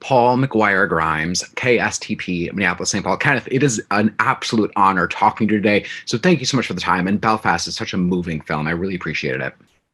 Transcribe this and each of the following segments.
Paul McGuire Grimes, KSTP, Minneapolis, St. Paul. Kenneth, it is an absolute honor talking to you today. So thank you so much for the time. And Belfast is such a moving film. I really appreciated it.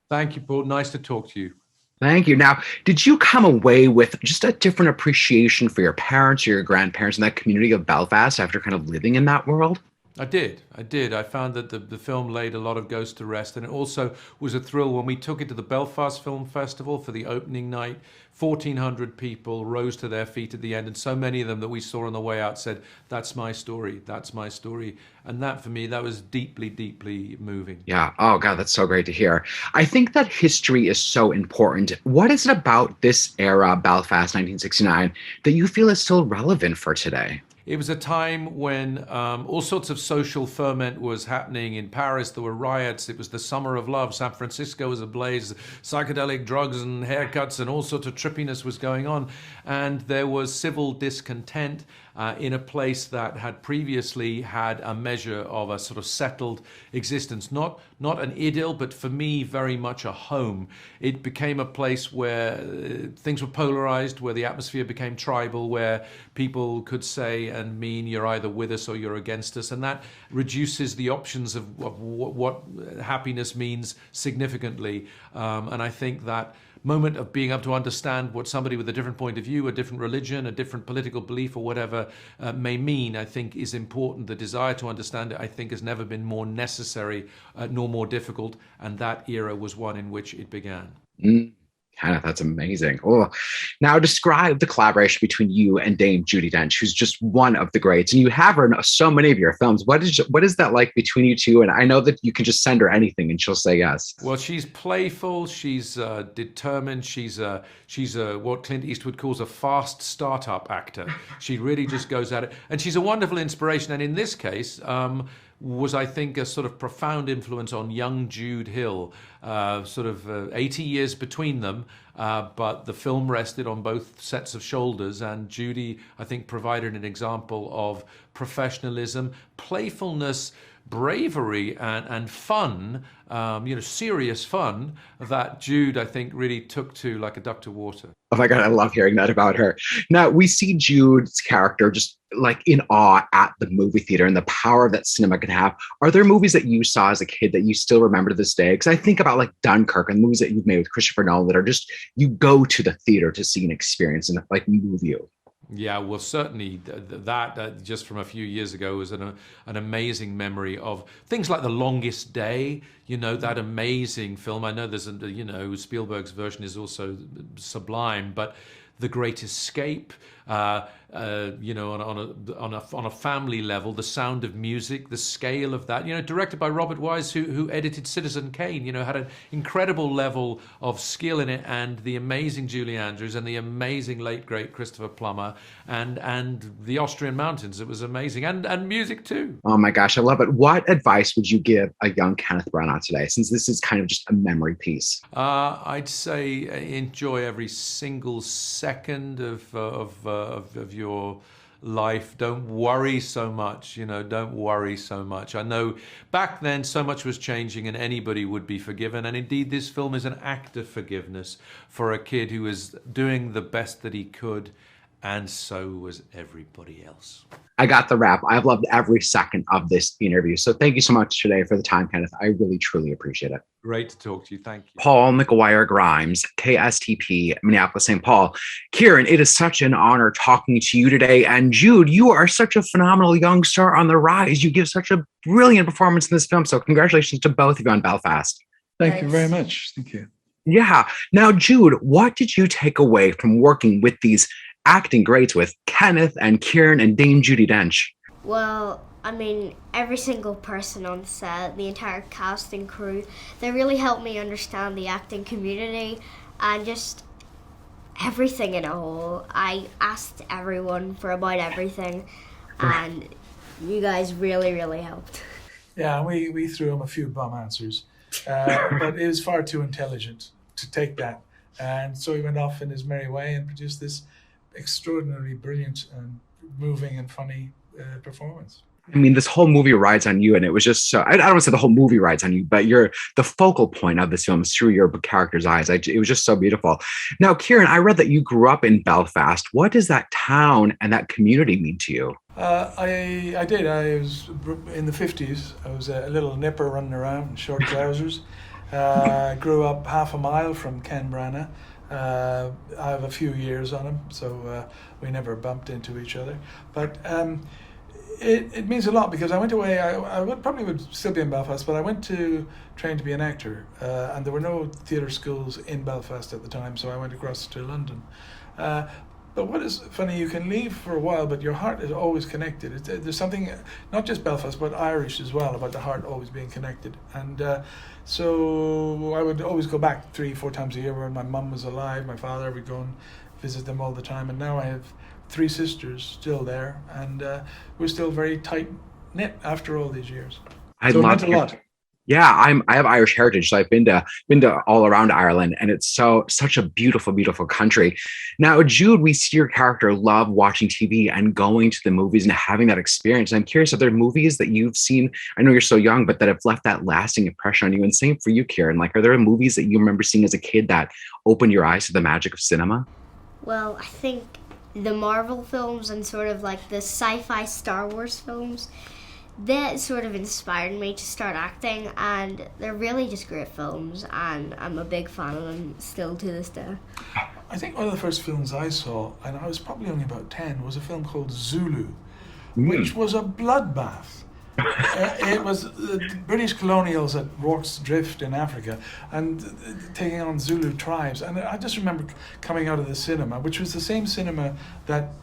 Thank you, Paul. Nice to talk to you. Thank you. Now, did you come away with just a different appreciation for your parents or your grandparents in that community of Belfast after kind of living in that world? I did. I did. I found that the film laid a lot of ghosts to rest. And it also was a thrill when we took it to the Belfast Film Festival for the opening night. 1,400 people rose to their feet at the end. And so many of them that we saw on the way out said, "That's my story. That's my story." And that, for me, that was deeply, deeply moving. Yeah. Oh, God, that's so great to hear. I think that history is so important. What is it about this era, Belfast 1969, that you feel is still relevant for today? It was a time when all sorts of social ferment was happening in Paris. There were riots. It was the summer of love. San Francisco was ablaze. Psychedelic drugs and haircuts and all sorts of trippiness was going on. And there was civil discontent in a place that had previously had a measure of a sort of settled existence. Not an idyll, but for me, very much a home. It became a place where things were polarized, where the atmosphere became tribal, where people could say and mean you're either with us or you're against us. And that reduces the options of what happiness means significantly. And I think that moment of being able to understand what somebody with a different point of view, a different religion, a different political belief or whatever may mean, I think is important. The desire to understand it, I think, has never been more necessary nor more difficult. And that era was one in which it began. Kenneth, that's amazing. Oh, now describe the collaboration between you and Dame Judi Dench, who's just one of the greats, and you have her in so many of your films. What is that like between you two? And I know that you can just send her anything, and she'll say yes. Well, she's playful. She's determined. She's what Clint Eastwood calls a fast startup actor. She really just goes at it, and she's a wonderful inspiration. And in this case, was, I think, a sort of profound influence on young Jude Hill, 80 years between them, but the film rested on both sets of shoulders, and Judy, I think, provided an example of professionalism, playfulness, bravery, and fun, serious fun, that Jude, I think, really took to like a duck to water. Oh my God, I love hearing that about her. Now, we see Jude's character just like in awe at the movie theater and the power that cinema can have. Are there movies that you saw as a kid that you still remember to this day? Because I think about like Dunkirk and movies that you've made with Christopher Nolan that are just, you go to the theater to see an experience and like move you. Yeah, well, certainly that just from a few years ago was an amazing memory of things like The Longest Day, that amazing film. I know there's Spielberg's version is also sublime, but The Great Escape, on a family level, The Sound of Music, the scale of that, directed by Robert Wise, who edited Citizen Kane, had an incredible level of skill in it, and the amazing Julie Andrews and the amazing late great Christopher Plummer and the Austrian Mountains. It was amazing, and music too. Oh my gosh, I love it. What advice would you give a young Kenneth Branagh today, since this is kind of just a memory piece? I'd say enjoy every single second of your life. Don't worry so much, don't worry so much. I know back then so much was changing and anybody would be forgiven. And indeed, this film is an act of forgiveness for a kid who was doing the best that he could. And so was everybody else. I got the wrap. I've loved every second of this interview. So thank you so much today for the time, Kenneth. I really, truly appreciate it. Great to talk to you. Thank you. Paul McGuire Grimes, KSTP, Minneapolis, St. Paul. Ciarán, it is such an honor talking to you today. And Jude, you are such a phenomenal young star on the rise. You give such a brilliant performance in this film. So congratulations to both of you on Belfast. Thank you very much. Thank you. Yeah. Now, Jude, what did you take away from working with these acting greats with Kenneth and Ciarán and Dame Judi Dench? Well, every single person on the set, the entire cast and crew, they really helped me understand the acting community and just everything in a whole. I asked everyone for about everything, and you guys really, really helped. Yeah, we threw him a few bomb answers, but it was far too intelligent to take that. And so he went off in his merry way and produced this extraordinarily brilliant and moving and funny performance. I mean, this whole movie rides on you, and it was just so. I don't want to say the whole movie rides on you, but you're the focal point of this film is through your character's eyes. It was just so beautiful. Now, Ciarán, I read that you grew up in Belfast. What does that town and that community mean to you? I did. I was in the 50s. I was a little nipper running around in short trousers. Grew up half a mile from Ken Branagh. I have a few years on him, so we never bumped into each other. But it means a lot because I went away. I would still be in Belfast, but I went to train to be an actor, and there were no theatre schools in Belfast at the time, so I went across to London. But what is funny, you can leave for a while, but your heart is always connected. There's something, not just Belfast, but Irish as well, about the heart always being connected. And so I would always go back 3-4 times a year when my mum was alive. My father would go and visit them all the time. And now I have 3 sisters still there, and we're still very tight-knit after all these years. So it meant a lot. Yeah, I have Irish heritage, so I've been to all around Ireland, and it's such a beautiful, beautiful country. Now, Jude, we see your character love watching TV and going to the movies and having that experience. And I'm curious, are there movies that you've seen? I know you're so young, but that have left that lasting impression on you. And same for you, Ciarán. Like, are there movies that you remember seeing as a kid that opened your eyes to the magic of cinema? Well, I think the Marvel films and sort of like the sci-fi Star Wars films, that sort of inspired me to start acting, and they're really just great films, and I'm a big fan of them still to this day. I think one of the first films I saw, and I was probably only about 10, was a film called Zulu, which was a bloodbath. It was the British colonials at Rorke's Drift in Africa and taking on Zulu tribes. And I just remember coming out of the cinema, which was the same cinema that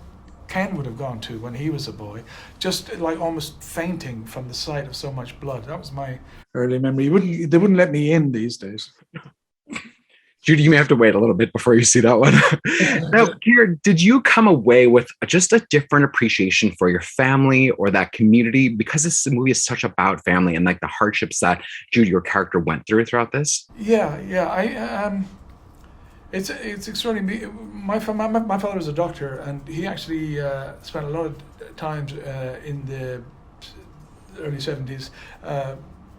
Ken would have gone to when he was a boy, just like almost fainting from the sight of so much blood. That was my early memory. They wouldn't let me in these days. Judy, you may have to wait a little bit before you see that one. Now, Ciarán, did you come away with just a different appreciation for your family or that community? Because this movie is such about family and like the hardships that Jude, your character, went through throughout this. Yeah. It's extraordinary. My father was a doctor, and he actually spent a lot of times in the early 70s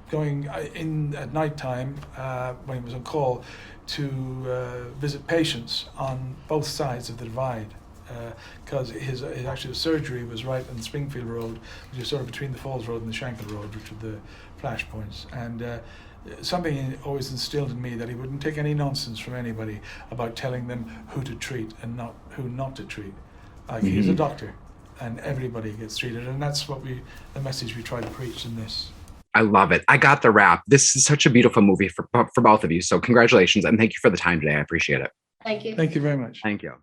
going in at night time when he was on call to visit patients on both sides of the divide, because his actual surgery was right on the Springfield Road, which is sort of between the Falls Road and the Shankill Road, which are the flash points. And something always instilled in me that he wouldn't take any nonsense from anybody about telling them who to treat and who not to treat. Like, he's a doctor, and everybody gets treated, and that's the message we try to preach in this. I love it. I got the wrap. This is such a beautiful movie for both of you. So congratulations, and thank you for the time today. I appreciate it. Thank you. Thank you very much. Thank you.